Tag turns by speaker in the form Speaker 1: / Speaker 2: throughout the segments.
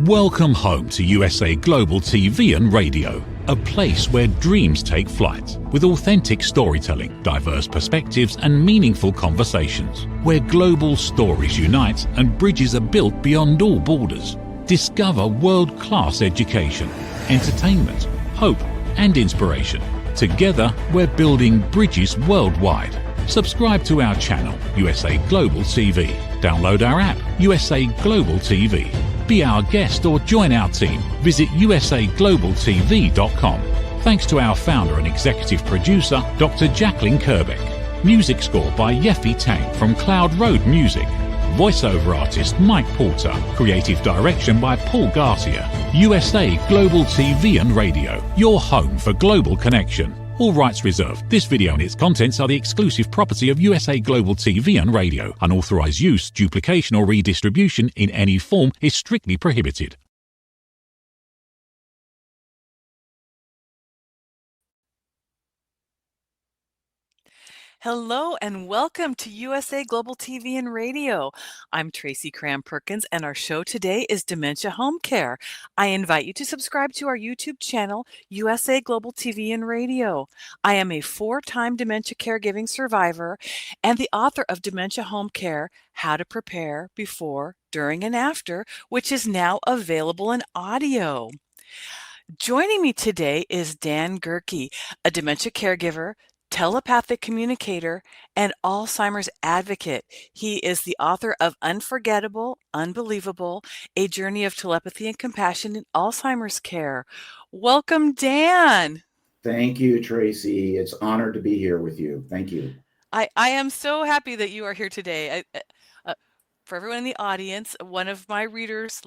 Speaker 1: Welcome home to USA Global TV and Radio, a place where dreams take flight, with authentic storytelling, diverse perspectives and meaningful conversations, where global stories unite and bridges are built beyond all borders. Discover world-class education, entertainment, hope and inspiration. Together, we're building bridges worldwide. Subscribe to our channel, USA Global TV. Download our app, USA Global TV. Be our guest or join our team. Visit usaglobaltv.com. Thanks to our founder and executive producer, Dr. Jacqueline Kerbeck. Music score by Yeffy Tang from Cloud Road Music. Voiceover artist Mike Porter. Creative direction by Paul Garcia. USA Global TV and Radio, your home for global connection. All rights reserved. This video and its contents are the exclusive property of USA Global TV and Radio. Unauthorized use, duplication or redistribution in any form is strictly prohibited.
Speaker 2: Hello and welcome to USA Global TV and Radio. I'm Tracy Cram Perkins and our show today is Dementia Home Care. I invite you to subscribe to our YouTube channel, USA Global TV and Radio. I am a 4-time dementia caregiving survivor and the author of Dementia Home Care, How to Prepare Before, During, and After, which is now available in audio. Joining me today is Dan Gerke, a dementia caregiver, telepathic communicator, and Alzheimer's advocate. He is the author of Unforgettable, Unbelievable, A Journey of Telepathy and Compassion in Alzheimer's Care. Welcome, Dan.
Speaker 3: Thank you, Tracy. It's an honor to be here with you. Thank you.
Speaker 2: I am so happy that you are here today. For everyone in the audience, one of my readers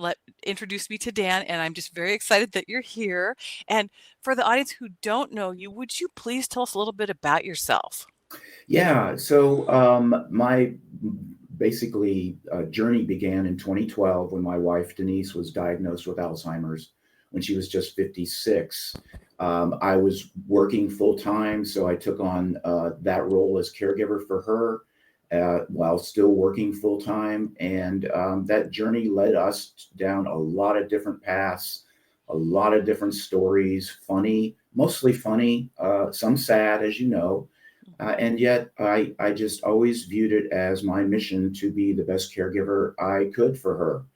Speaker 2: introduced me to Dan, and I'm just very excited that you're here. And for the audience who don't know you, would you please tell us a little bit about yourself?
Speaker 3: Yeah, so my journey began in 2012 when my wife, Denise, was diagnosed with Alzheimer's when she was just 56. I was working full-time, so I took on that role as caregiver for her. While still working full-time, and that journey led us down a lot of different paths, a lot of different stories, funny, mostly funny, some sad, as you know, and yet I just always viewed it as my mission to be the best caregiver I could for her.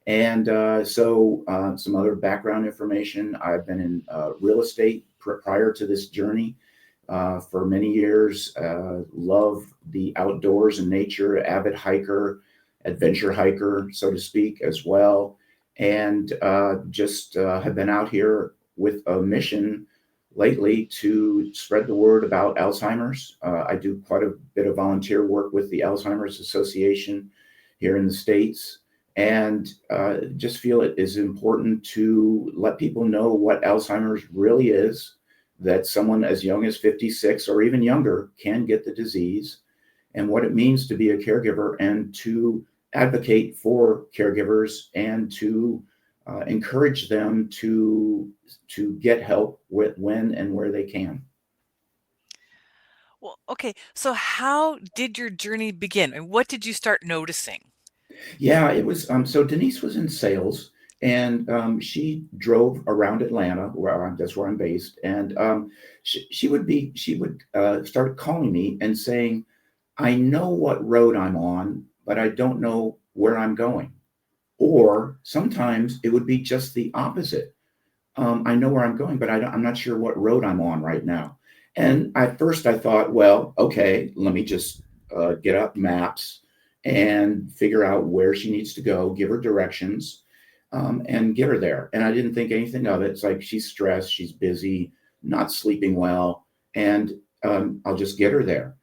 Speaker 3: And so some other background information: I've been in real estate prior to this journey. For many years, love the outdoors and nature, avid hiker, adventure hiker, so to speak, as well. And just have been out here with a mission lately to spread the word about Alzheimer's. I do quite a bit of volunteer work with the Alzheimer's Association here in the States, and just feel it is important to let people know what Alzheimer's really is, that someone as young as 56 or even younger can get the disease, and what it means to be a caregiver and to advocate for caregivers and to encourage them to get help when and where they can.
Speaker 2: Well, okay, so how did your journey begin, and what did you start noticing?
Speaker 3: Yeah, it was so Denise was in sales, and she drove around Atlanta, that's where I'm based, and she would start calling me and saying, "I know what road I'm on, but I don't know where I'm going." Or sometimes it would be just the opposite. I know where I'm going, but I'm not sure what road I'm on right now. And at first I thought, well, okay, let me just get up maps and figure out where she needs to go, give her directions, and get her there. And I didn't think anything of it. It's like she's stressed, she's busy, not sleeping well, and I'll just get her there.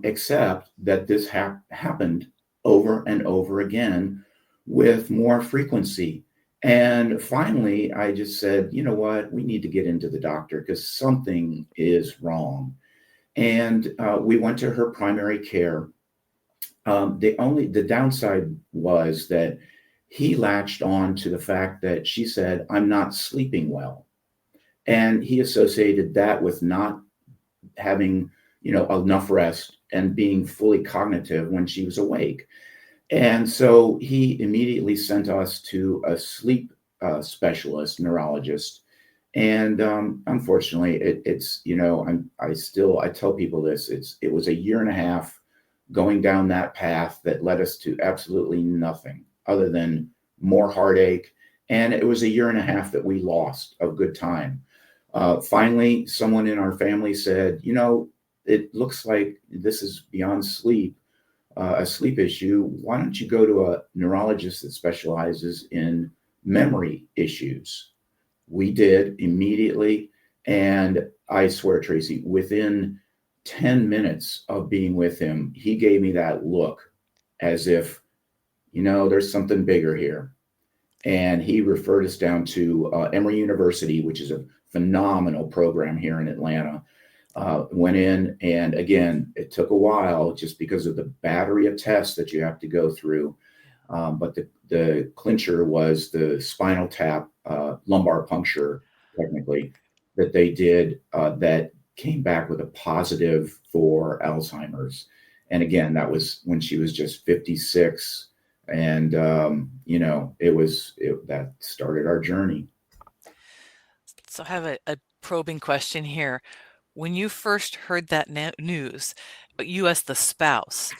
Speaker 3: Except that this happened over and over again with more frequency. And finally, I just said, you know what, we need to get into the doctor because something is wrong. And we went to her primary care. The downside was that he latched on to the fact that she said, "I'm not sleeping well." And he associated that with not having, enough rest and being fully cognitive when she was awake. And so he immediately sent us to a sleep specialist, neurologist. And unfortunately, it's, I tell people this, it was a year and a half going down that path that led us to absolutely nothing other than more heartache. And it was a year and a half that we lost of good time. Finally, someone in our family said, it looks like this is beyond sleep, a sleep issue. Why don't you go to a neurologist that specializes in memory issues? We did immediately. And I swear, Tracy, within 10 minutes of being with him, he gave me that look as if, there's something bigger here. And he referred us down to Emory University, which is a phenomenal program here in Atlanta. Went in, and again, it took a while just because of the battery of tests that you have to go through. But the clincher was the spinal tap, lumbar puncture, technically, that they did that came back with a positive for Alzheimer's. And again, that was when she was just 56. And, that started our journey.
Speaker 2: So I have a probing question here. When you first heard that news, you as the spouse,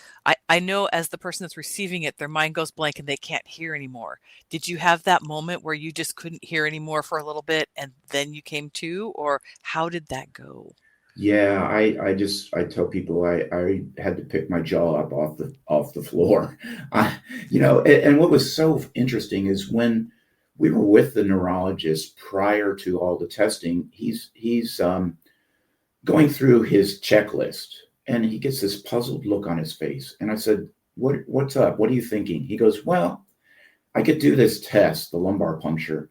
Speaker 2: I know as the person that's receiving it, their mind goes blank and they can't hear anymore. Did you have that moment where you just couldn't hear anymore for a little bit and then you came to, or how did that go?
Speaker 3: Yeah, I tell people I had to pick my jaw up off the floor. And what was so interesting is when we were with the neurologist prior to all the testing, he's going through his checklist, and he gets this puzzled look on his face. And I said, what's up? What are you thinking? He goes, well, I could do this test, the lumbar puncture.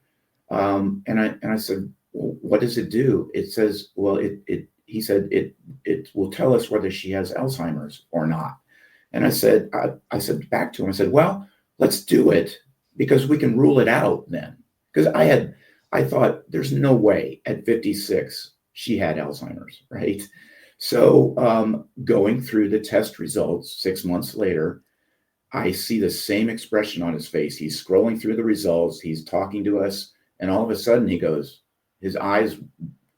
Speaker 3: And I said, well, what does it do? It says, well, he said, it will tell us whether she has Alzheimer's or not. And I said back to him, I said, well, let's do it because we can rule it out then. Because I thought there's no way at 56 she had Alzheimer's, right? So going through the test results 6 months later, I see the same expression on his face. He's scrolling through the results. He's talking to us. And all of a sudden his eyes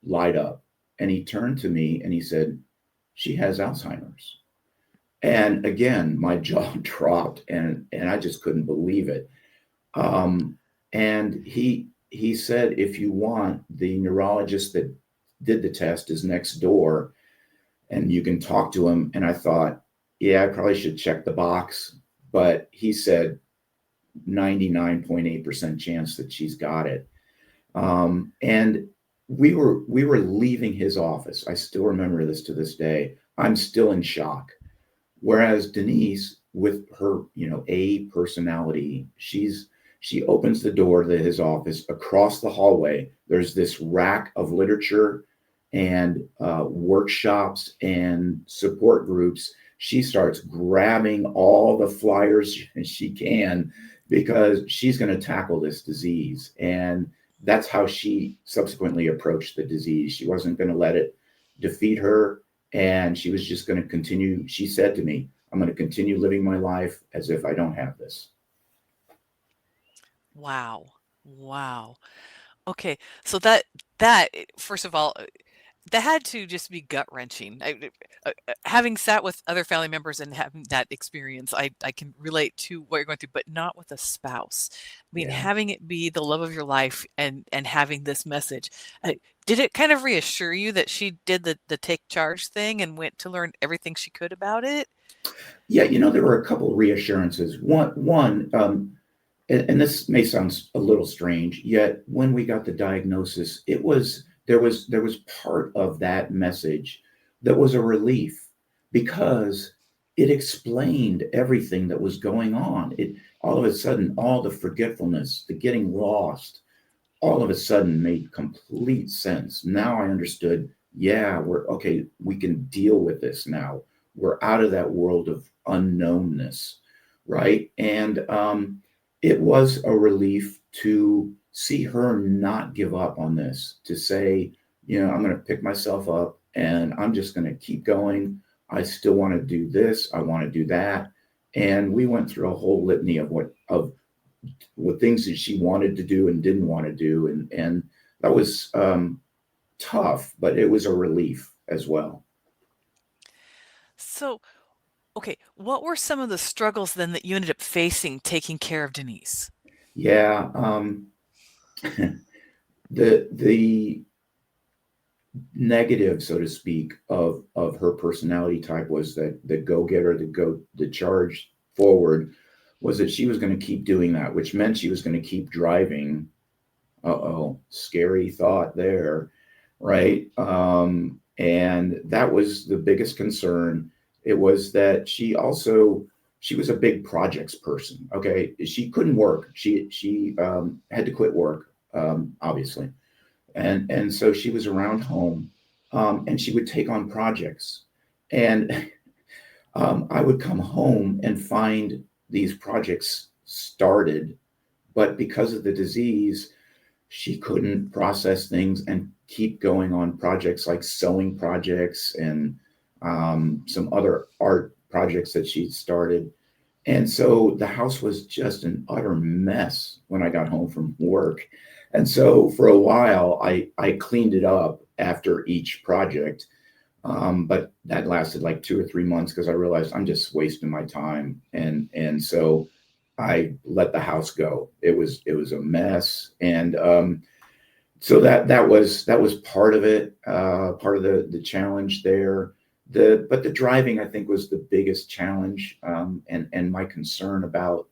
Speaker 3: light up. And he turned to me and he said, she has Alzheimer's. And again, my jaw dropped and I just couldn't believe it. And he said, if you want, the neurologist that did the test is next door and you can talk to him. And I thought, yeah, I probably should check the box. But he said 99.8% chance that she's got it. And we were leaving his office. I still remember this to this day. I'm still in shock. Whereas Denise, with her, A personality, she opens the door to his office. Across the hallway, there's this rack of literature and workshops and support groups. She starts grabbing all the flyers she can because she's going to tackle this disease. And that's how she subsequently approached the disease. She wasn't going to let it defeat her. And she was just going to continue. She said to me, I'm going to continue living my life as if I don't have this.
Speaker 2: Wow. Wow. Okay. So that first of all, that had to just be gut wrenching. Having sat with other family members and having that experience, I can relate to what you're going through, but not with a spouse. I mean,
Speaker 3: Yeah.
Speaker 2: having it be the love of your life and having this message, did it kind of reassure you that she did the take charge thing and went to learn everything she could about it?
Speaker 3: Yeah, there were a couple of reassurances. One, and this may sound a little strange, yet when we got the diagnosis, there was part of that message that was a relief because it explained everything that was going on. It all of a sudden, all the forgetfulness, the getting lost, all of a sudden made complete sense. Now I understood, yeah, we can deal with this now. We're out of that world of unknownness, right? And it was a relief to see her not give up on this, to say, I'm going to pick myself up and I'm just going to keep going. I still want to do this. I want to do that. And we went through a whole litany of with things that she wanted to do and didn't want to do, and that was tough, but it was a relief as well.
Speaker 2: So, okay, what were some of the struggles then that you ended up facing taking care of Denise?
Speaker 3: Yeah, the negative, so to speak, of her personality type was that the go-getter, the charge forward, was that she was going to keep doing that, which meant she was going to keep driving. Uh-oh, scary thought there, right? And that was the biggest concern. It was that she was a big projects person. Okay, she couldn't work. She had to quit work, obviously, and so she was around home, and she would take on projects, and I would come home and find these projects started, but because of the disease, she couldn't process things and keep going on projects like sewing projects and some other art projects that she'd started. And so the house was just an utter mess when I got home from work. And so for a while, I cleaned it up after each project. But that lasted like 2 or 3 months because I realized I'm just wasting my time. And so I let the house go. It was a mess. And so that was part of it, part of the challenge there. But the driving, I think, was the biggest challenge, and my concern about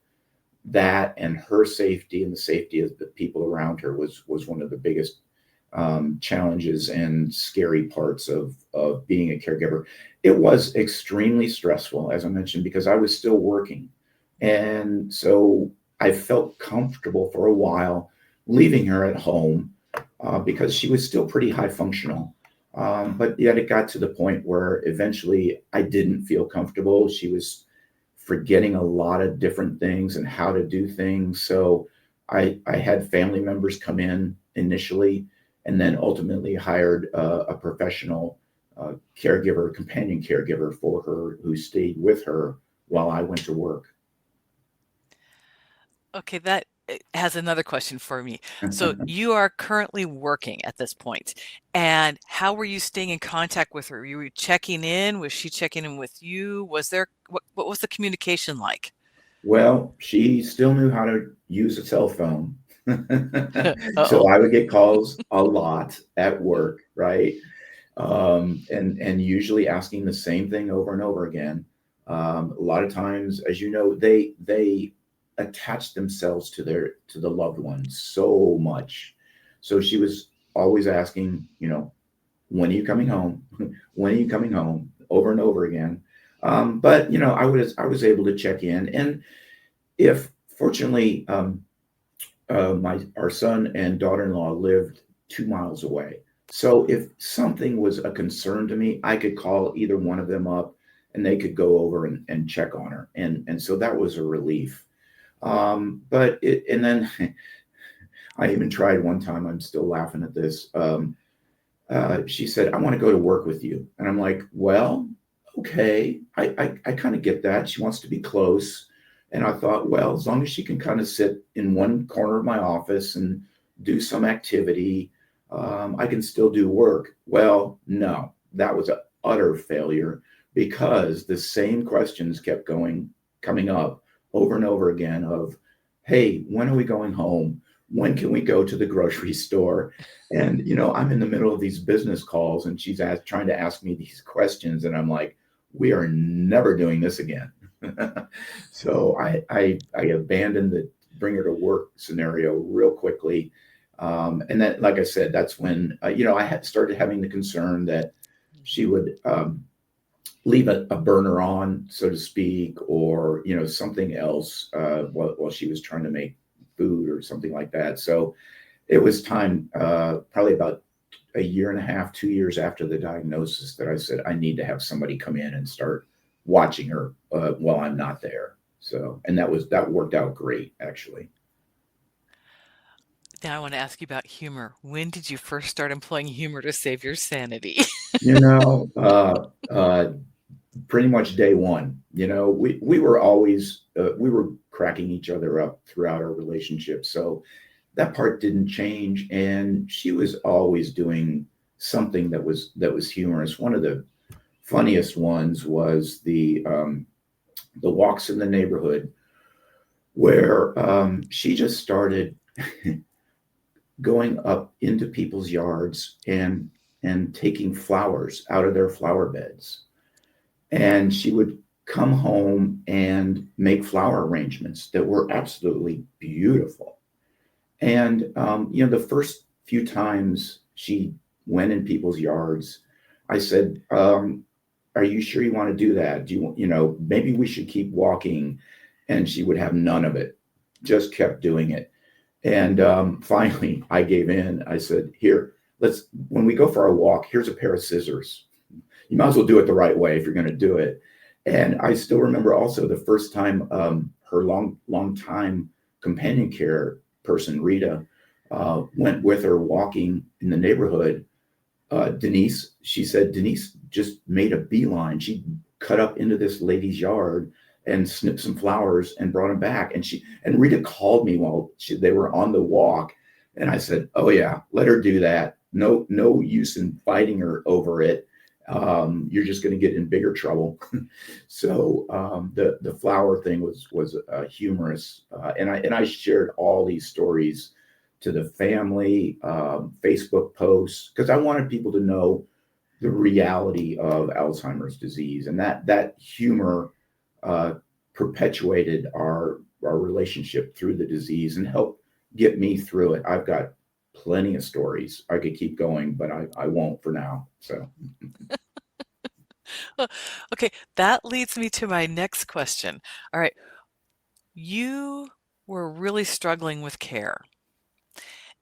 Speaker 3: that and her safety and the safety of the people around her was one of the biggest challenges and scary parts of being a caregiver. It was extremely stressful, as I mentioned, because I was still working, and so I felt comfortable for a while leaving her at home because she was still pretty high functional. But yet it got to the point where eventually I didn't feel comfortable. She was forgetting a lot of different things and how to do things. So I had family members come in initially and then ultimately hired a professional caregiver, companion caregiver for her who stayed with her while I went to work.
Speaker 2: Okay, that has another question for me. So you are currently working at this point, and how were you staying in contact with her? You were checking in? Was she checking in with you? Was there what was the communication like?
Speaker 3: Well, she still knew how to use a cell phone. So
Speaker 2: Uh-oh.
Speaker 3: I would get calls a lot at work, right? And usually asking the same thing over and over again. A lot of times, as you know, they attach themselves to the loved ones so much. So she was always asking, when are you coming home? When are you coming home? Over and over again. But I was able to check in, and if fortunately, my our son and daughter-in-law lived 2 miles away. So if something was a concern to me, I could call either one of them up and they could go over and check on her. And so that was a relief. And then I even tried one time, I'm still laughing at this. She said, I want to go to work with you. And I'm like, well, okay, I kind of get that. She wants to be close. And I thought, well, as long as she can kind of sit in one corner of my office and do some activity, I can still do work. Well, no, that was an utter failure because the same questions kept coming up over and over again of, hey, when are we going home? When can we go to the grocery store? And, I'm in the middle of these business calls and she's trying to ask me these questions. And I'm like, we are never doing this again. So I abandoned the bring her to work scenario real quickly. And then, like I said, that's when, I had started having the concern that she would leave a burner on, so to speak, or, something else while she was trying to make food or something like that. So it was time, probably about a year and a half, 2 years after the diagnosis, that I said, I need to have somebody come in and start watching her while I'm not there. So, and that worked out great, actually.
Speaker 2: Now I want to ask you about humor. When did you first start employing humor to save your sanity?
Speaker 3: You know, pretty much day one. We were always we were cracking each other up throughout our relationship. So that part didn't change, and she was always doing something that was humorous. One of the funniest ones was the walks in the neighborhood, where she just started going up into people's yards and taking flowers out of their flower beds. And she would come home and make flower arrangements that were absolutely beautiful. And the first few times she went in people's yards, I said, "Are you sure you want to do that? Do you want, maybe we should keep walking?" And she would have none of it, just kept doing it. And finally, I gave in. I said, "Here, when we go for our walk, here's a pair of scissors. You might as well do it the right way if you're going to do it." And I still remember also the first time her long time companion care person, Rita, went with her walking in the neighborhood. Denise, she said, Denise just made a beeline. She cut up into this lady's yard and snipped some flowers and brought them back. And Rita called me while they were on the walk. And I said, "Oh yeah, let her do that. No use in fighting her over it. You're just going to get in bigger trouble." So the flower thing was humorous, and I shared all these stories to the family, Facebook posts, because I wanted people to know the reality of Alzheimer's disease, and that humor perpetuated our relationship through the disease and helped get me through it. I've got plenty of stories. I could keep going, but I won't for now. So.
Speaker 2: Okay, that leads me to my next question. All right, you were really struggling with care.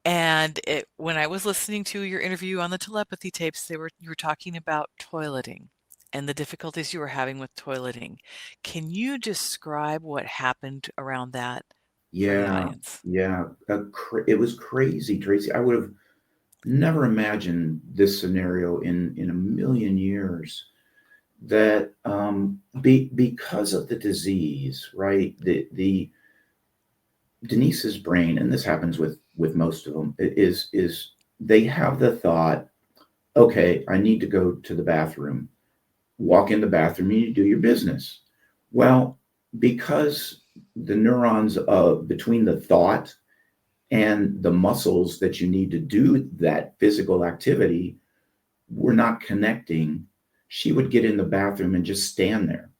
Speaker 2: And when I was listening to your interview on the telepathy tapes, you were talking about toileting and the difficulties you were having with toileting. Can you describe what happened around that for the
Speaker 3: Yeah,
Speaker 2: audience?
Speaker 3: yeah. It was crazy, Tracy. I would have never imagined this scenario in a million years. That because of the disease, right? The Denise's brain, and this happens with most of them, is they have the thought, okay, I need to go to the bathroom. Walk in the bathroom, you do your business. Well, because the neurons between the thought and the muscles that you need to do that physical activity were not connecting, she would get in the bathroom and just stand there.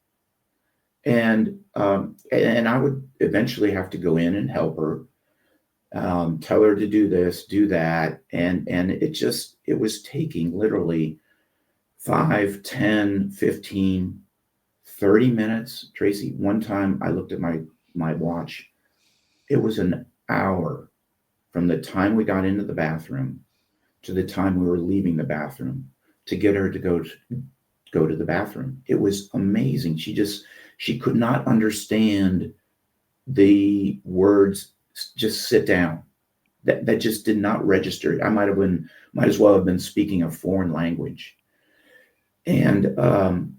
Speaker 3: And I would eventually have to go in and help her, tell her to do this, do that. And it was taking literally 5, 10, 15, 30 minutes. Tracy, one time I looked at my watch. It was an hour from the time we got into the bathroom to the time we were leaving the bathroom to get her to go to the bathroom. It was amazing. She could not understand the words, "Just sit down." That just did not register. I might as well have been speaking a foreign language. And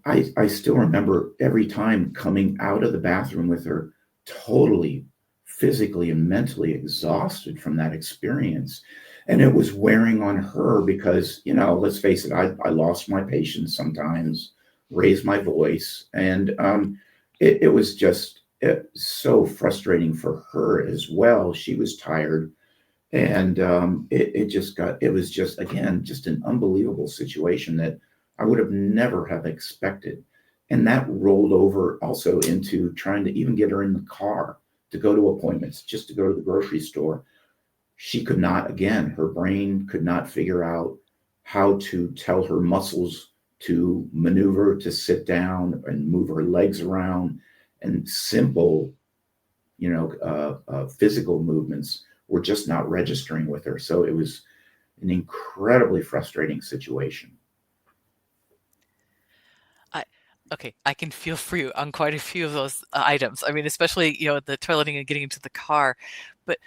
Speaker 3: I still remember every time coming out of the bathroom with her totally physically and mentally exhausted from that experience. And it was wearing on her because, let's face it, I lost my patience sometimes, raised my voice. And it was just so frustrating for her as well. She was tired. And it was just, again, just an unbelievable situation that I would have never have expected. And that rolled over also into trying to even get her in the car to go to appointments, just to go to the grocery store. She could not, again, her brain could not figure out how to tell her muscles to maneuver, to sit down and move her legs around. And simple, physical movements were just not registering with her. So it was an incredibly frustrating situation.
Speaker 2: Okay, I can feel for you on quite a few of those items. I mean, especially, the toileting and getting into the car. But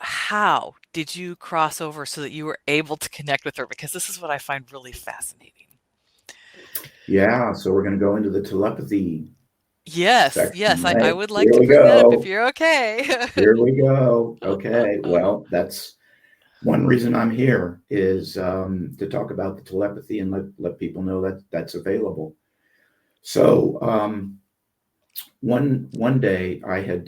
Speaker 2: how did you cross over so that you were able to connect with her? Because this is what I find really fascinating.
Speaker 3: Yeah, so we're going to go into the telepathy
Speaker 2: Yes,
Speaker 3: section,
Speaker 2: yes, I
Speaker 3: right?
Speaker 2: would like
Speaker 3: Here
Speaker 2: to
Speaker 3: we
Speaker 2: bring that up if
Speaker 3: go.
Speaker 2: you're okay.
Speaker 3: Here we go. Okay. Well, that's one reason I'm here is to talk about the telepathy and let people know that that's available. So one day I had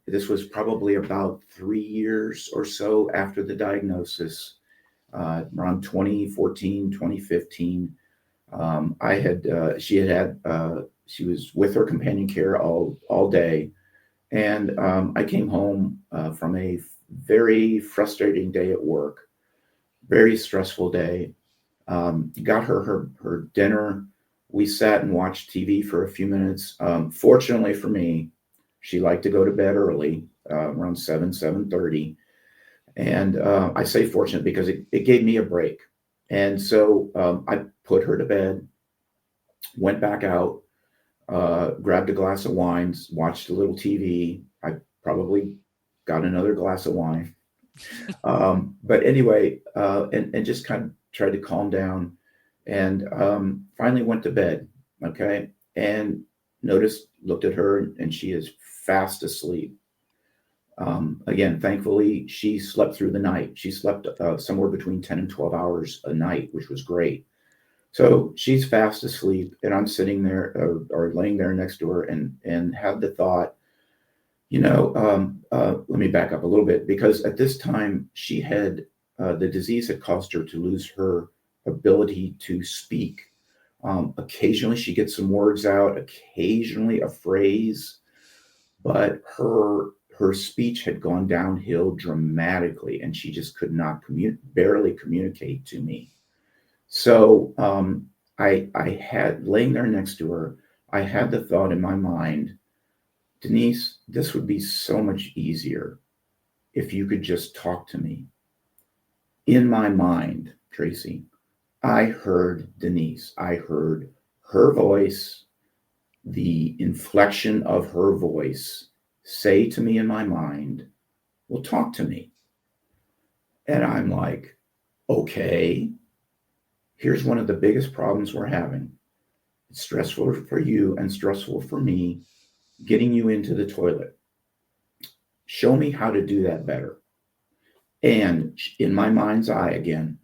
Speaker 3: this was probably about 3 years or so after the diagnosis, around 2014, 2015. I had she was with her companion care all day, and I came home from a very frustrating day at work, very stressful day. Got her dinner. We sat and watched TV for a few minutes. Fortunately for me, she liked to go to bed early, around 7:30. And I say fortunate because it gave me a break. And so I put her to bed, went back out, grabbed a glass of wine, watched a little TV. I probably got another glass of wine. But anyway, and just kind of tried to calm down, and finally went to bed. Okay. And looked at her, and she is fast asleep. Again, thankfully, she slept through the night. She slept somewhere between 10 and 12 hours a night, which was great. So she's fast asleep, and I'm sitting there or laying there next to her, and have the thought, let me back up a little bit, because at this time she had the disease had caused her to lose her ability to speak. Occasionally she gets some words out, occasionally a phrase, but her speech had gone downhill dramatically, and she just could not barely communicate to me. So I had, laying there next to her, I had the thought in my mind, Denise, this would be so much easier if you could just talk to me. In my mind, Tracy, I heard Denise. I heard her voice, the inflection of her voice say to me in my mind, well, talk to me. And I'm like, okay, here's one of the biggest problems we're having. It's stressful for you and stressful for me getting you into the toilet. Show me how to do that better. And in my mind's eye, again,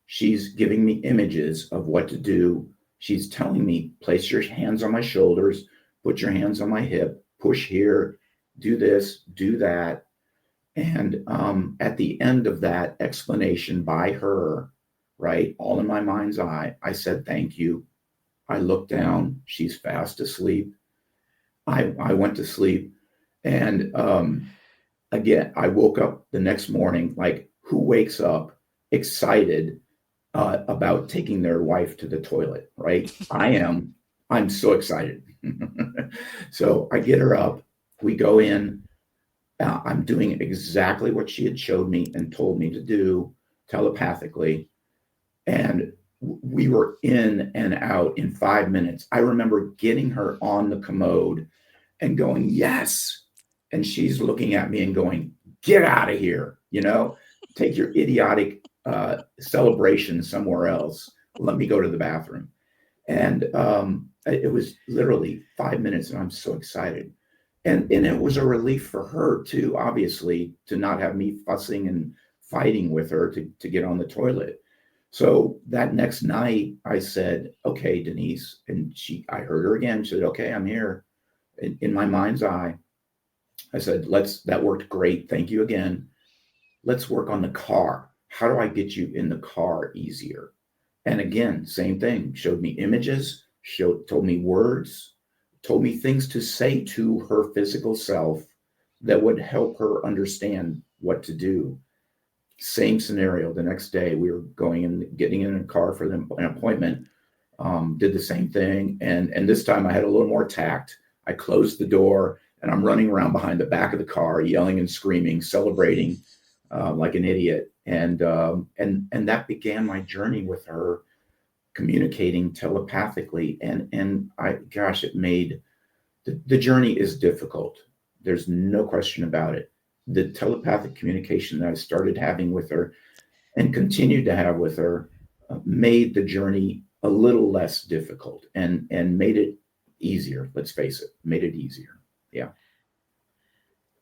Speaker 3: she's giving me images of what to do. She's telling me, place your hands on my shoulders, put your hands on my hip, push here, do this, do that. And at the end of that explanation by her, right, all in my mind's eye, I said, thank you. I looked down. She's fast asleep. I went to sleep. And again, I woke up the next morning, like, who wakes up excited about taking their wife to the toilet, right? I am. I'm so excited. So I get her up. We go in. I'm doing exactly what she had showed me and told me to do telepathically. And we were in and out in 5 minutes. I remember getting her on the commode and going, yes. And she's looking at me and going, get out of here, take your idiotic celebration somewhere else. Let me go to the bathroom. And it was literally 5 minutes, and I'm so excited. And it was a relief for her too, obviously, to not have me fussing and fighting with her to get on the toilet. So that next night I said, okay, Denise, and I heard her again. She said, okay, I'm here. In my mind's eye, I said, that worked great. Thank you again. Let's work on the car. How do I get you in the car easier? And again, same thing, showed me images, told me words, told me things to say to her physical self that would help her understand what to do. Same scenario. The next day, we were going and getting in a car for an appointment. Did the same thing, and this time I had a little more tact. I closed the door, and I'm running around behind the back of the car, yelling and screaming, celebrating like an idiot. And that began my journey with her, communicating telepathically. And it made the journey is difficult. There's no question about it. The telepathic communication that I started having with her and continued to have with her made the journey a little less difficult and made it easier. Let's face it, made it easier. Yeah.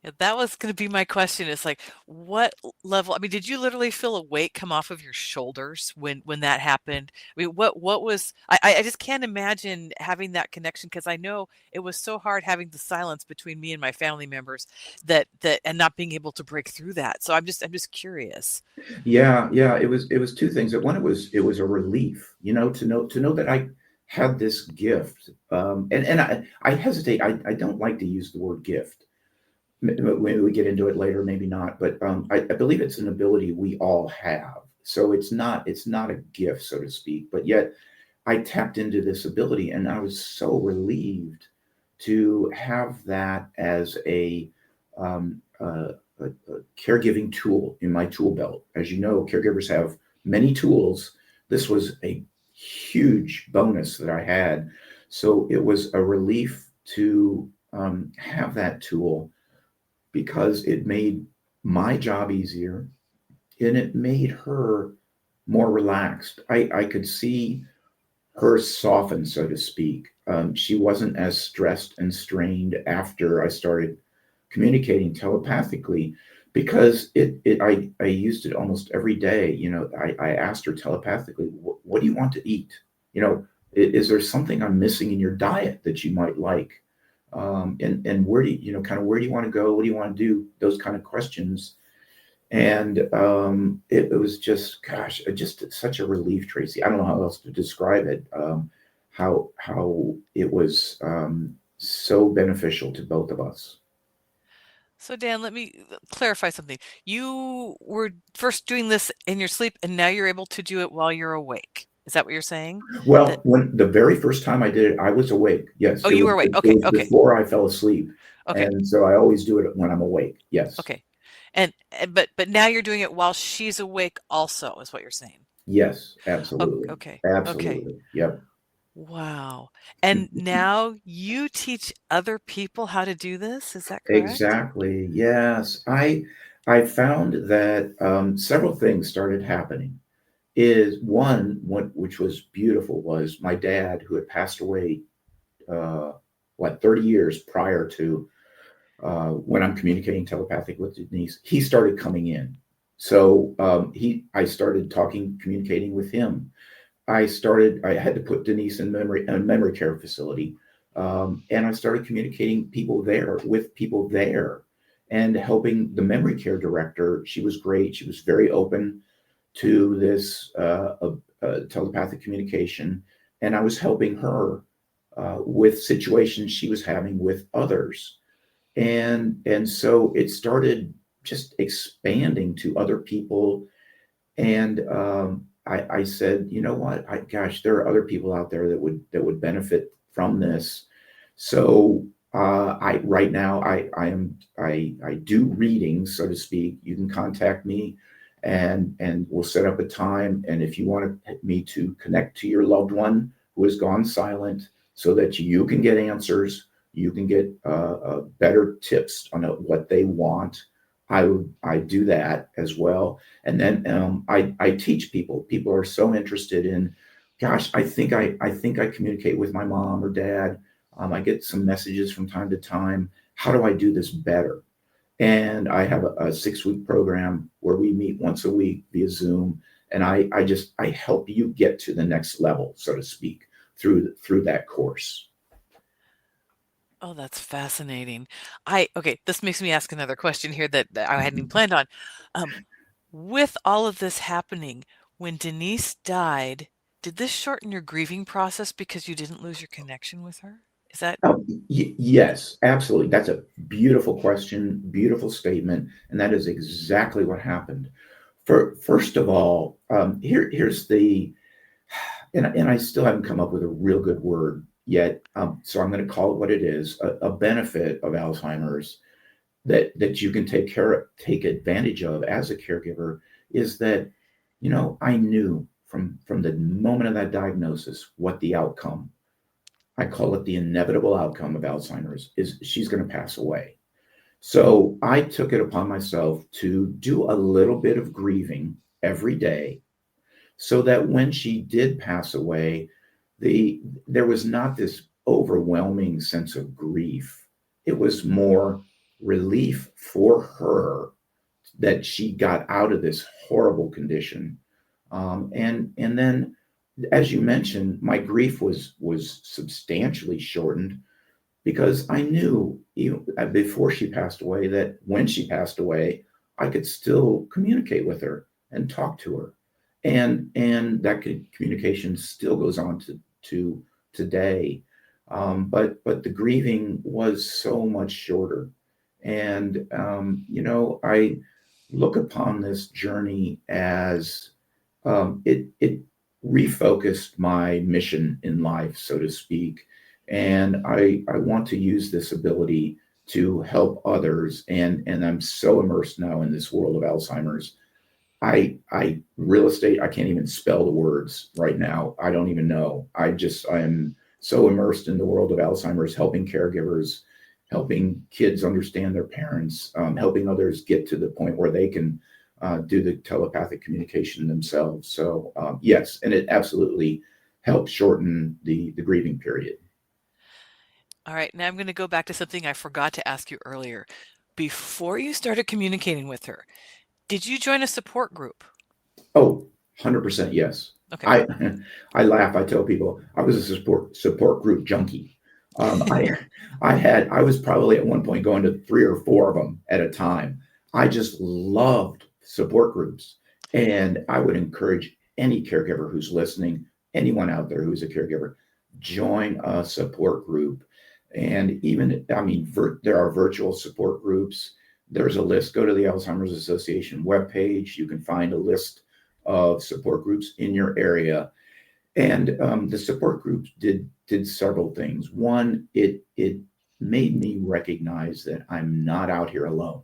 Speaker 2: Yeah, that was going to be my question. Is like, what level? I mean, did you literally feel a weight come off of your shoulders when that happened? I mean, what was? I just can't imagine having that connection, because I know it was so hard having the silence between me and my family members, that and not being able to break through that. So I'm just curious.
Speaker 3: Yeah. It was two things. One, it was a relief, to know that I had this gift. And I hesitate. I don't like to use the word gift. Maybe we get into it later, maybe not. But I believe it's an ability we all have. So it's not a gift, so to speak. But yet I tapped into this ability, and I was so relieved to have that as a caregiving tool in my tool belt. As you know, caregivers have many tools. This was a huge bonus that I had. So it was a relief to have that tool, because it made my job easier, and it made her more relaxed. I could see her soften, so to speak. She wasn't as stressed and strained after I started communicating telepathically, because I used it almost every day. I asked her telepathically, what do you want to eat? Is there something I'm missing in your diet that you might like? And where do where do you want to go? What do you want to do? Those kind of questions. And it was just, gosh, just such a relief, Tracy. I don't know how else to describe it. How it was so beneficial to both of us.
Speaker 2: So Dan, let me clarify something. You were first doing this in your sleep, and now you're able to do it while you're awake. Is that what you're saying?
Speaker 3: Well,
Speaker 2: That
Speaker 3: when the very first time I did it, I was awake. Yes,
Speaker 2: Oh,
Speaker 3: it
Speaker 2: you
Speaker 3: was
Speaker 2: were awake.
Speaker 3: it
Speaker 2: Okay,
Speaker 3: was
Speaker 2: okay,
Speaker 3: before I fell asleep,
Speaker 2: okay,
Speaker 3: and so I always do it when I'm awake. Yes,
Speaker 2: okay. But now you're doing it while she's awake also, is what you're saying.
Speaker 3: yes,
Speaker 2: Okay,
Speaker 3: absolutely,
Speaker 2: okay, okay.
Speaker 3: absolutely. Yep.
Speaker 2: Wow. And now you teach other people how to do this, is that correct?
Speaker 3: Exactly. Yes, I found that several things started happening. Is one, which was beautiful, was my dad, who had passed away, uh, 30 years prior to when I'm communicating telepathic with Denise. He started coming in, so I started talking, communicating with him. I had to put Denise in a memory care facility. And I started communicating with people there, and helping the memory care director. She was great. She was very open to this telepathic communication. And I was helping her with situations she was having with others. And so it started just expanding to other people. And I said, you know what? Gosh, there are other people out there that would benefit from this. So I right now I do readings, so to speak. You can contact me, and we'll set up a time. And if you want me to connect to your loved one who has gone silent, so that you can get answers, you can get better tips on what they want. I do that as well. And then I teach people. People are so interested in, gosh, I think I communicate with my mom or dad. I get some messages from time to time. How do I do this better? And I have a 6-week program where we meet once a week via Zoom, and I help you get to the next level, so to speak, through that course.
Speaker 2: Oh, that's fascinating. Okay, this makes me ask another question here that I hadn't even planned on. Um, with all of this happening, when Denise died, did this shorten your grieving process because you didn't lose your connection with her? Is that
Speaker 3: Oh, yes, absolutely. That's a beautiful question, beautiful statement, and that is exactly what happened. First of all, here's the, and I still haven't come up with a real good word yet. So I'm going to call it what it is: a benefit of Alzheimer's that you can take advantage of as a caregiver, is that, I knew from the moment of that diagnosis what the outcome. I call it the inevitable outcome of Alzheimer's, is she's going to pass away. So I took it upon myself to do a little bit of grieving every day, so that when she did pass away, there was not this overwhelming sense of grief. It was more relief for her that she got out of this horrible condition. And then, as you mentioned, my grief was substantially shortened because I knew even before she passed away that when she passed away, I could still communicate with her and talk to her, and that communication still goes on to today. But the grieving was so much shorter, and I look upon this journey as it refocused my mission in life, so to speak. And I want to use this ability to help others. And I'm so immersed now in this world of Alzheimer's. I real estate, I can't even spell the words right now. I don't even know. I am so immersed in the world of Alzheimer's, helping caregivers, helping kids understand their parents, helping others get to the point where they can do the telepathic communication themselves. So yes, and it absolutely helps shorten the grieving period.
Speaker 2: All right, now I'm going to go back to something I forgot to ask you earlier. Before you started communicating with her, did you join a support group?
Speaker 3: Oh, 100% yes.
Speaker 2: Okay.
Speaker 3: I I laugh. I tell people I was a support group junkie. I I was probably at one point going to 3 or 4 of them at a time. I just loved support groups, and I would encourage any caregiver who's listening, anyone out there who's a caregiver, join a support group. And even, I mean, there are virtual support groups. There's a list. Go to the Alzheimer's Association webpage. You can find a list of support groups in your area. And the support groups did several things. One, it made me recognize that I'm not out here alone.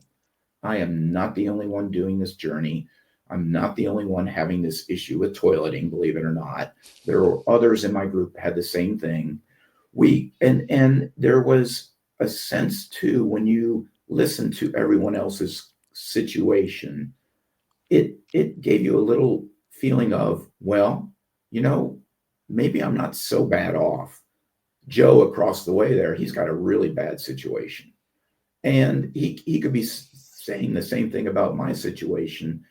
Speaker 3: I am not the only one doing this journey. I'm not the only one having this issue with toileting, believe it or not. There were others in my group that had the same thing. And there was a sense too, when you listen to everyone else's situation, it gave you a little feeling of, well, maybe I'm not so bad off. Joe across the way there, he's got a really bad situation. And he could be saying the same thing about my situation.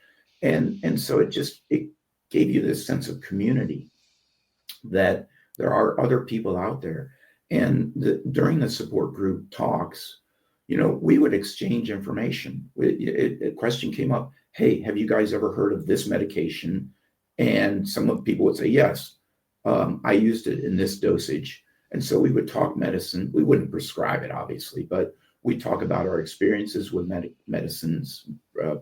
Speaker 3: And so it gave you this sense of community that there are other people out there. And during the support group talks, we would exchange information. A question came up, hey, have you guys ever heard of this medication? And some of the people would say, yes, I used it in this dosage. And so we would talk medicine. We wouldn't prescribe it, obviously, but we talk about our experiences with medicines,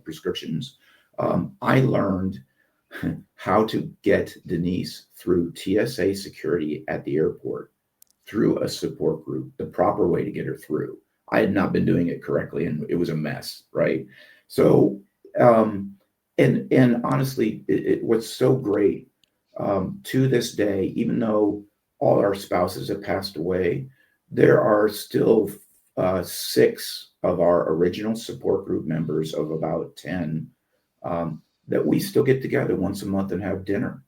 Speaker 3: prescriptions. I learned how to get Denise through TSA security at the airport through a support group, the proper way to get her through. I had not been doing it correctly, and it was a mess, right? So, and honestly, it was so great. To this day, even though all our spouses have passed away, there are still 6 of our original support group members of about 10 that we still get together once a month and have dinner.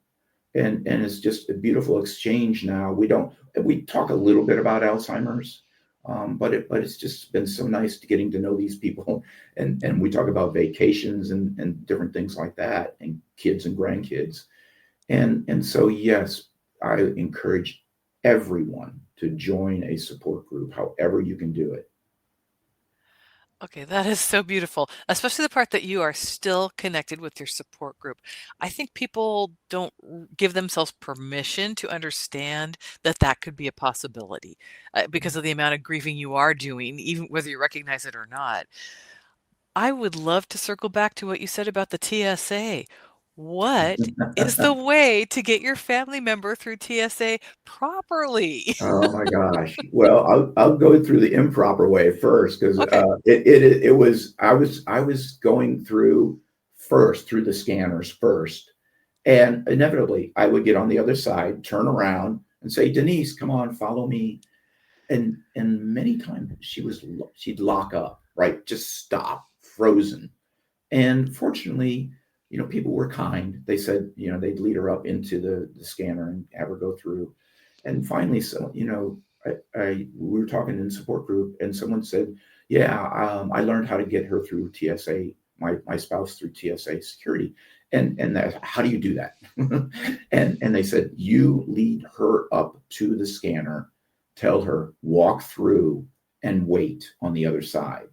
Speaker 3: And it's just a beautiful exchange now. We talk a little bit about Alzheimer's, but it's just been so nice to getting to know these people. And we talk about vacations and different things like that, and kids and grandkids. And so, yes, I encourage everyone to join a support group, however you can do it.
Speaker 2: Okay, that is so beautiful, especially the part that you are still connected with your support group. I think people don't give themselves permission to understand that that could be a possibility because of the amount of grieving you are doing, even whether you recognize it or not. I would love to circle back to what you said about the TSA. What is the way to get your family member through TSA properly?
Speaker 3: Oh my gosh. Well, I'll go through the improper way first because
Speaker 2: Okay.
Speaker 3: it was I was going through the scanners first, and inevitably I would get on the other side, turn around, and say, Denise, come on, follow me. And many times she'd lock up, right, just stop, frozen. And fortunately, people were kind. They said, they'd lead her up into the scanner and have her go through. And finally, so, we were talking in the support group, and someone said, "Yeah, I learned how to get her through TSA, my spouse through TSA security." And that, how do you do that? and they said, you lead her up to the scanner, tell her walk through and wait on the other side.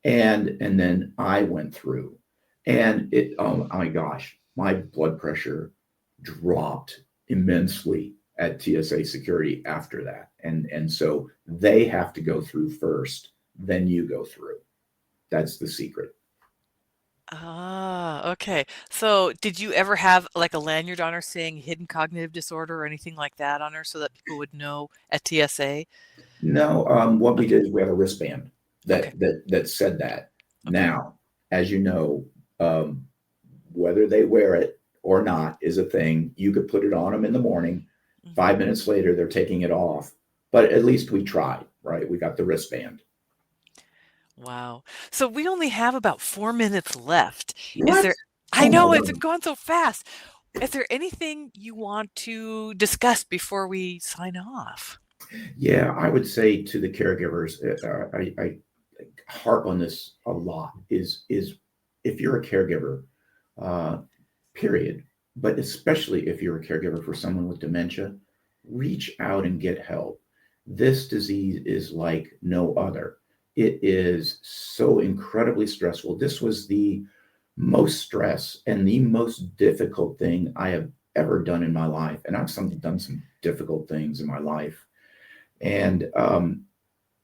Speaker 3: And then I went through, and it, oh my gosh, my blood pressure dropped immensely at TSA security after that. And so they have to go through first, then you go through. That's the secret.
Speaker 2: Ah, okay. So did you ever have like a lanyard on her saying hidden cognitive disorder or anything like that on her so that people would know at TSA?
Speaker 3: No, what we
Speaker 2: Okay.
Speaker 3: did is we had a wristband
Speaker 2: Okay.
Speaker 3: that said that.
Speaker 2: Okay.
Speaker 3: Now, as you know, um, whether they wear it or not is a thing. You could put it on them in the morning.
Speaker 2: Mhm.
Speaker 3: 5 minutes later, they're taking it off. But at least we tried, right? We got the wristband.
Speaker 2: Wow. So we only have about 4 minutes left. Is
Speaker 3: What?
Speaker 2: there, I
Speaker 3: Oh my
Speaker 2: know it's
Speaker 3: word.
Speaker 2: gone so fast. Is there anything you want to discuss before we sign off?
Speaker 3: Yeah, I would say to the caregivers, I harp on this a lot. Is if you're a caregiver, uh, period, but especially if you're a caregiver for someone with dementia, reach out and get help. This disease is like no other. It is so incredibly stressful. This was the most stress and the most difficult thing I have ever done in my life. And done some difficult things in my life. And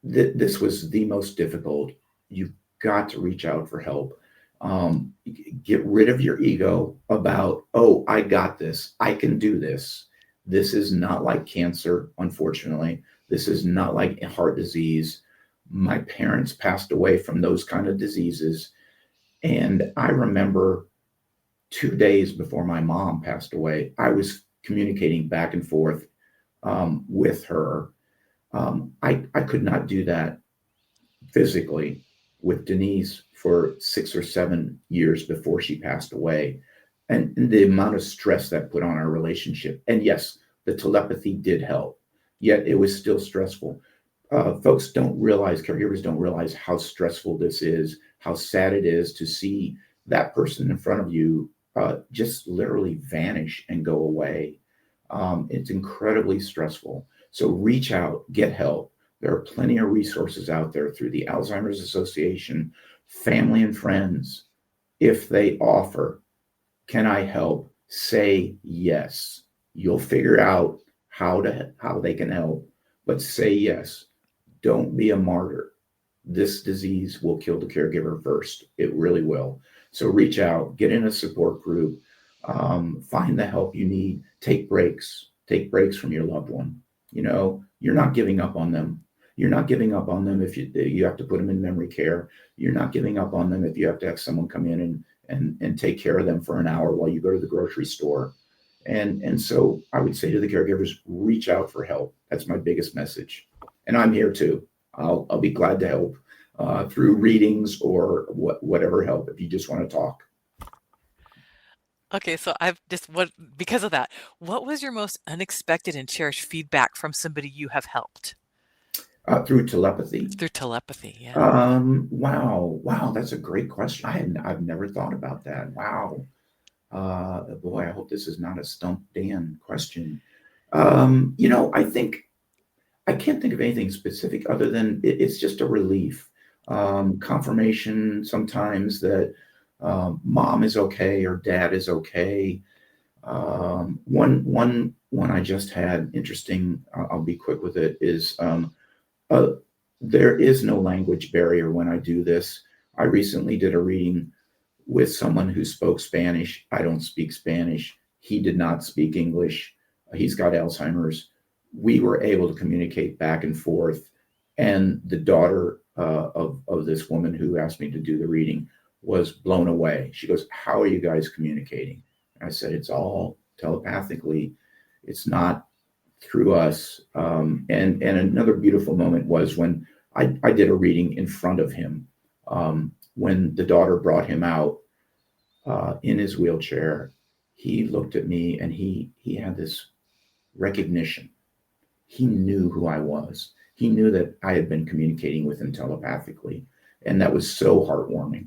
Speaker 3: this was the most difficult. You've got to reach out for help. Um, get rid of your ego about, oh, I got this. I can do this. This is not like cancer, unfortunately. This is not like heart disease. My parents passed away from those kind of diseases. And I remember 2 days before my mom passed away, I was communicating back and forth with her. I could not do that physically with Denise for 6 or 7 years before she passed away. And the amount of stress that put on our relationship. And yes, the telepathy did help, yet it was still stressful. Folks don't realize, caregivers don't realize how stressful this is, how sad it is to see that person in front of you just literally vanish and go away. It's incredibly stressful. So reach out, get help. There are plenty of resources out there through the Alzheimer's Association, family and friends. If they offer, can I help? Say yes. You'll figure out how they can help, but say yes. Don't be a martyr. This disease will kill the caregiver first. It really will. So reach out, get in a support group, find the help you need, take breaks from your loved one. You know, you're not giving up on them. You're not giving up on them if you have to put them in memory care. You're not giving up on them if you have to have someone come in and take care of them for an hour while you go to the grocery store. And so I would say to the caregivers, reach out for help. That's my biggest message. And I'm here too. I'll be glad to help through readings or whatever help if you just want to talk.
Speaker 2: Okay, so I've just what because of that, what was your most unexpected and cherished feedback from somebody you have helped
Speaker 3: Through telepathy.
Speaker 2: through telepathy? Yeah.
Speaker 3: Wow, that's a great question. I've never thought about that. Wow. Boy, I hope this is not a Stump Dan question. I think I can't think of anything specific other than it's just a relief. Confirmation sometimes that mom is okay or dad is okay. One I just had interesting. I'll be quick with it. Is uh, there is no language barrier when I do this. I recently did a reading with someone who spoke Spanish. I don't speak Spanish. He did not speak English. He's got Alzheimer's. We were able to communicate back and forth. And the daughter of this woman who asked me to do the reading was blown away. She goes, "How are you guys communicating?" I said, "It's all telepathically. It's not through us." And another beautiful moment was when I did a reading in front of him. When the daughter brought him out in his wheelchair, he looked at me and he had this recognition. he knew who I was. He knew that I had been communicating with him telepathically, and that was so heartwarming.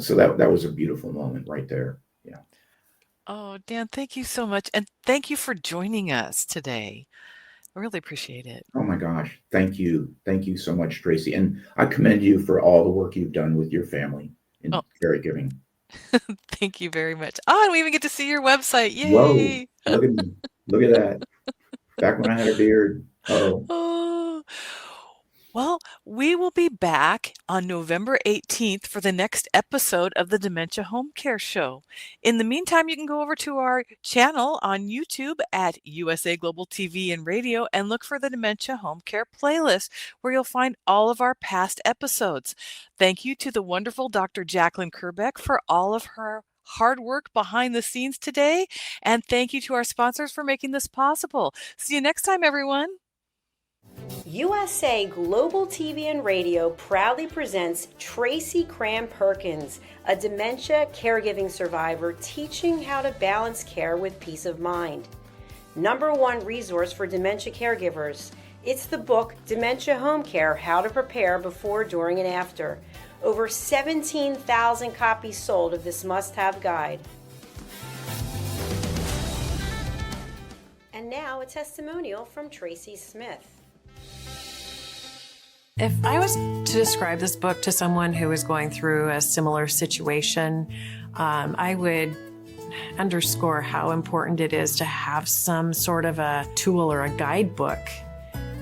Speaker 3: So that was a beautiful moment right there. Yeah.
Speaker 2: Oh, Dan, thank you so much. And thank you for joining us today. I really appreciate it.
Speaker 3: Oh my gosh. Thank you. Thank you so much, Tracy. And I commend you for all the work you've done with your family in
Speaker 2: Oh,
Speaker 3: caregiving.
Speaker 2: thank you very much. Oh, and we even get to see your website.
Speaker 3: Whoa,
Speaker 2: Yay.
Speaker 3: look at me. Look at that. Back when I had a beard. Oh,
Speaker 2: Oh, well, we will be back on November 18th for the next episode of the Dementia Home Care Show. In the meantime, you can go over to our channel on YouTube at USA Global TV and Radio and look for the Dementia Home Care playlist, where you'll find all of our past episodes. Thank you to the wonderful Dr. Jacqueline Kerbeck for all of her hard work behind the scenes today. And thank you to our sponsors for making this possible. See you next time, everyone.
Speaker 4: USA Global TV and Radio proudly presents Tracy Cram Perkins, a dementia caregiving survivor teaching how to balance care with peace of mind. #1 resource for dementia caregivers. It's the book Dementia Home Care: How to Prepare Before, During, and After. Over 17,000 copies sold of this must-have guide. And now a testimonial from Tracy Smith.
Speaker 5: If I was to describe this book to someone who is going through a similar situation, I would underscore how important it is to have some sort of a tool or a guidebook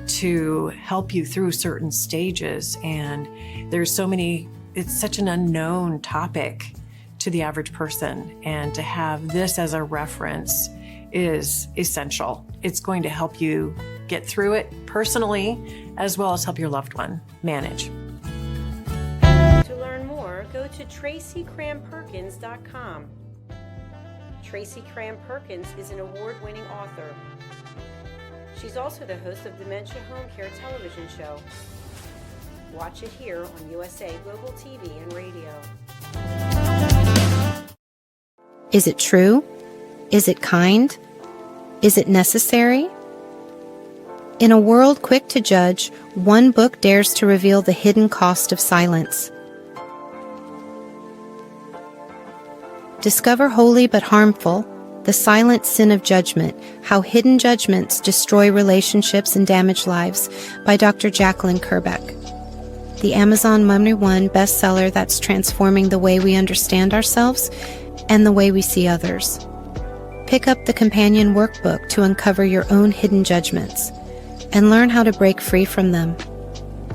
Speaker 5: to help you through certain stages. And there's so many, it's such an unknown topic to the average person. And to have this as a reference is essential. It's going to help you get through it personally, as well as help your loved one manage.
Speaker 4: To learn more, go to TracyCramPerkins.com. Tracy Cram Perkins is an award-winning author. She's also the host of Dementia Home Care television show. Watch it here on USA Global TV and Radio.
Speaker 6: Is it true? Is it kind? Is it necessary? In a world quick to judge, one book dares to reveal the hidden cost of silence. Discover Holy but Harmful: The Silent Sin of Judgment, How Hidden Judgments Destroy Relationships and Damage Lives, by Dr. Jacqueline Kerbeck. The Amazon #1 bestseller that's transforming the way we understand ourselves and the way we see others. Pick up the companion workbook to uncover your own hidden judgments and learn how to break free from them.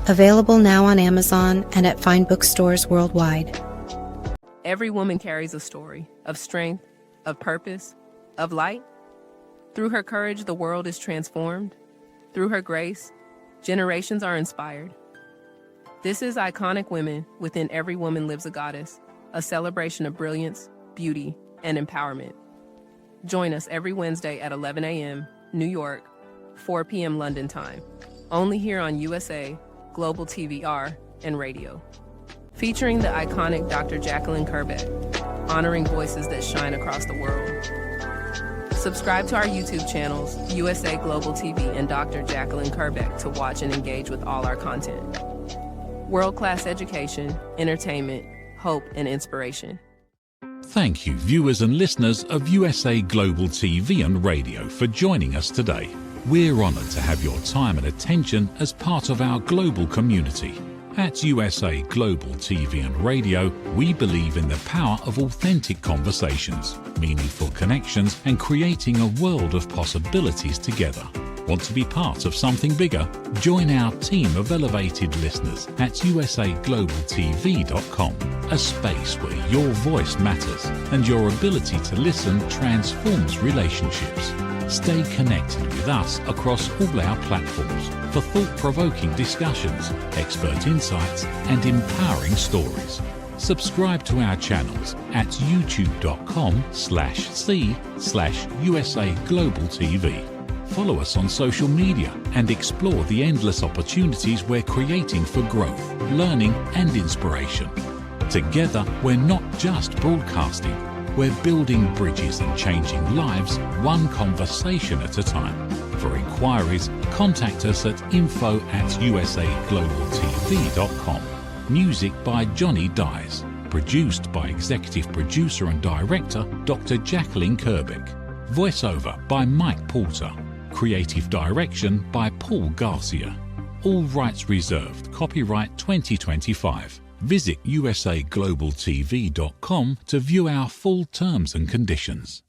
Speaker 6: Available now on Amazon and at fine bookstores worldwide.
Speaker 7: Every woman carries a story of strength, of purpose, of light. Through her courage, the world is transformed. Through her grace, generations are inspired. This is Iconic Women. Within Every Woman Lives a Goddess, a celebration of brilliance, beauty, and empowerment. Join us every Wednesday at 11 a.m. New York, 4 p.m. London time, only here on USA, Global TVR, and Radio. Featuring the iconic Dr. Jacqueline Kerbeck, honoring voices that shine across the world. Subscribe to our YouTube channels, USA Global TV and Dr. Jacqueline Kerbeck, to watch and engage with all our content. World-class education, entertainment, hope, and inspiration.
Speaker 1: Thank you, viewers and listeners of USA Global TV and Radio, for joining us today. We're honoured to have your time and attention as part of our global community. At USA Global TV and Radio, we believe in the power of authentic conversations, meaningful connections, and creating a world of possibilities together. Want to be part of something bigger? Join our team of elevated listeners at usaglobaltv.com, a space where your voice matters and your ability to listen transforms relationships. Stay connected with us across all our platforms for thought-provoking discussions, expert insights, and empowering stories. Subscribe to our channels at youtube.com/c/USA Global TV. Follow us on social media and explore the endless opportunities we're creating for growth, learning, and inspiration. Together, we're not just broadcasting, we're building bridges and changing lives one conversation at a time. For inquiries, contact us at info@usaglobaltv.com. Music by Johnny Dyes. Produced by Executive Producer and Director Dr. Jacqueline Kerbeck. Voiceover by Mike Porter. Creative Direction by Paul Garcia. All rights reserved. Copyright 2025. Visit usaglobaltv.com to view our full terms and conditions.